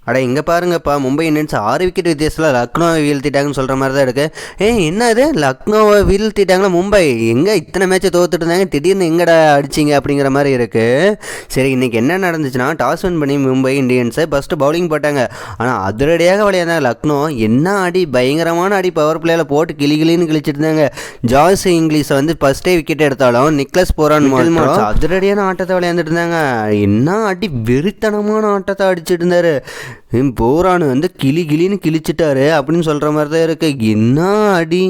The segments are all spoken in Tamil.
அட இங்கே பாருங்கப்பா, மும்பை இந்தியன்ஸ் 6 விக்கெட் வித்தியாசத்தில் லக்னோவை வீழ்த்திட்டாங்கன்னு சொல்கிற மாதிரி தான் இருக்குது. என்ன இது லக்னோவை வீழ்த்திட்டாங்களா மும்பை? எங்கே இத்தனை மேட்சை தோத்துட்டு இருந்தாங்க, திடீர்னு எங்கடா அடிச்சிங்க அப்படிங்கிற மாதிரி இருக்குது. சரி, இன்றைக்கி என்ன நடந்துச்சுன்னா, டாஸ் வின் பண்ணி மும்பை இந்தியன்ஸை ஃபஸ்ட்டு பவுலிங் போட்டாங்க. ஆனால் அதிரடியாக விளையாண்டாங்க லக்னோ. என்ன அடி, பயங்கரமான அடி, பவர் பிளேயில் போட்டு கிளின்னு கிழிச்சிட்டு இருந்தாங்க. ஜாய்ஸ் இங்கிலீஷை வந்து ஃபஸ்ட்டே விக்கெட் எடுத்தாலும் நிக்லஸ் போரான் அதிரடியான ஆட்டத்தை விளையாண்டுட்டு இருந்தாங்க. என்ன அடி, வெறித்தனமான ஆட்டத்தை அடிச்சுட்டு இருந்தார். போரானு வந்து கிளின்னு கிழிச்சிட்டாரு அப்படின்னு சொல்கிற மாதிரி தான் இருக்கு. என்ன அடி.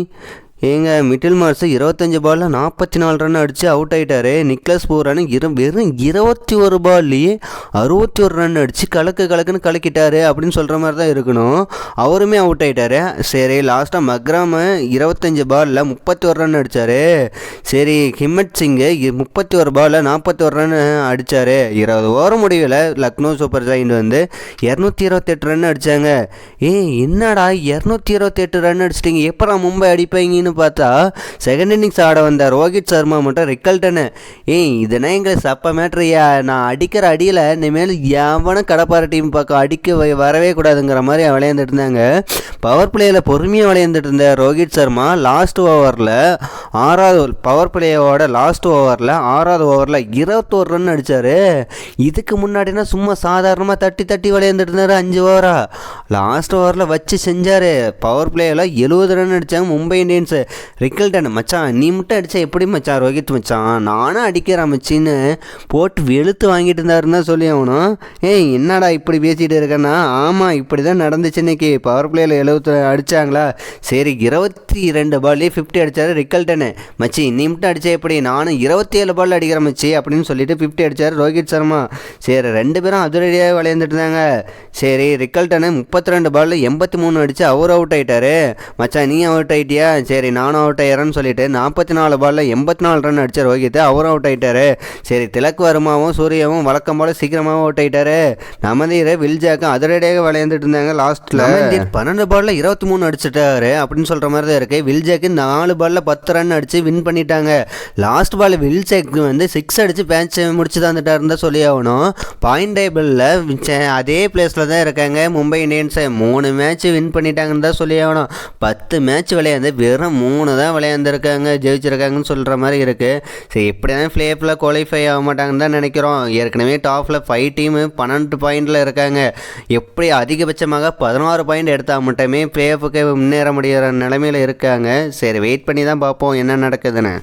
ஏங்க, மிடில் மார்ஸ் 25 பாலில் 44 ரன் அடித்து அவுட் ஆகிட்டாரு. நிக்லஸ் போரானு வெறும் 21 பால்லையே 61 ரன் அடித்து கலக்குன்னு கலக்கிட்டாரு அப்படின்னு சொல்கிற மாதிரி தான் இருக்கணும். அவருமே அவுட் ஆகிட்டாரு. சரி, லாஸ்ட்டாக மக்ராம 25 பாலில் 31 ரன் அடித்தார். சரி, ஹிம்மத் சிங்கு 31 பாலில் 41 ரன் அடித்தார். 20 ஓவர் முடிவில் லக்னோ சூப்பர் ஜெயிண்ட் வந்து 228 ரன் அடித்தாங்க. என்னடா 228 ரன் அடிச்சிட்டிங்க, எப்போ மும்பை அடிப்பீங்க பார்த்தா செகண்ட் இன்னிங்ஸ் ஆட வந்த ரோஹித் சர்மா மட்டும் ரிக்கல்டனு. இதனா எங்களுக்கு சப்ப மேட்ரியா, நான் அடிக்கிற அடியில் இனிமேல் எவனும் கடப்பார டீம் பக்கம் அடிக்க வரவே கூடாதுங்கிற மாதிரி விளையாண்டுட்டு இருந்தாங்க. பவர் பிளேயில் பொறுமையாக விளையாண்டுட்டு இருந்த ரோஹித் சர்மா லாஸ்ட் ஓவரில் 6வது பவர் பிளேயோட லாஸ்ட் ஓவரில் 6வது ஓவரில் 21 ரன் அடித்தார். இதுக்கு முன்னாடினா சும்மா சாதாரணமாக தட்டி விளையாண்டுட்டு இருந்தார் 5 ஓவரா. லாஸ்ட் ஓவரில் வச்சு செஞ்சார். பவர் பிளேயில் 70 ரன் அடித்தாங்க மும்பை இந்தியன்ஸ். ரிக்கல்டன் மச்சான், நீ மட்டும் அடித்தா எப்படி மச்சான் ரோஹித் மச்சான், நானும் அடிக்கிறேன் மச்சின்னு போட்டு வெளுத்து வாங்கிட்டு இருந்தாருன்னு தான் சொல்லி ஆகணும். என்னடா இப்படி பேசிகிட்டு இருக்கேன்னா, ஆமாம் இப்படி தான் நடந்துச்சு இன்னைக்கு. பவர் பிளேயில் 70 அடித்தாங்களா. சரி, 22 பால்லே 50 அடித்தார் ரிக்கல்டனு. மச்சி நீ மட்டும் அடித்தா எப்படி, நானும் 27 பால் அடிக்கிறேன் மச்சி அப்படின்னு சொல்லிட்டு 50 அடித்தார் ரோஹித் சர்மா. சரி, 2 பேரும் அதிரடியாக விளையாண்டுட்டு இருந்தாங்க. சரி, ரிக்கல்டனு 32 பாலில் 83 அடித்து அவர் அவுட் ஆகிட்டார். மச்சான் நீ அவுட் ஆகிட்டியா, சரி நானும் அவுட் ஆகிறேன்னு சொல்லிட்டு 44 பாலில் 84 ரன் அடித்த ரோஹித் அவரும் அவுட் ஆகிட்டாரு. சரி, திலக் வர்மாவும் சூர்யாவும் வழக்கம் போல் சீக்கிரமாகவும் அவுட் ஆகிட்டாரு. நமதீர வில்ஜாக்கும் அதிரடியாக விளையாண்டுட்டு இருந்தாங்க. லாஸ்ட்டில் 12 பாலில் 23 அடிச்சிட்டாரு அப்படின்னு சொல்கிற மாதிரி தான் இருக்குது. வில்ஜாக்கு 4 பாலில் 10 ரன் அடித்து வின் பண்ணிட்டாங்க. லாஸ்ட் பால் வில்ஜாக்கு வந்து 6 அடித்து மேட்ச் முடிச்சு தந்துட்டாருன்னு தான் சொல்லி ஆகணும். பாயிண்ட் டேபிளில் அதே பிளேஸில் தான் இருக்காங்க மும்பை இந்தியன்ஸை. 3 மேட்ச் வின் பண்ணிட்டாங்கன்னு தான் சொல்லி ஆகணும். 10 மேட்ச் விளையாண்டு வெறும் 3 தான் விளையாண்டுருக்காங்க, ஜெயிச்சிருக்காங்கன்னு சொல்கிற மாதிரி இருக்குது. சரி, எப்படி தான் ஃப்ளேஃபில் குவாலிஃபை ஆக மாட்டாங்கன்னு தான் நினைக்கிறோம். ஏற்கனவே டாப்பில் 5 டீமு 12 பாயிண்டில் இருக்காங்க. எப்படி அதிகபட்சமாக 16 பாயிண்ட் எடுத்தால் மட்டுமே ஃப்ளேஃபுக்கு முன்னேற முடிகிற நிலைமையில் இருக்காங்க. சரி, வெயிட் பண்ணி தான் பார்ப்போம் என்ன நடக்குதுன்னு.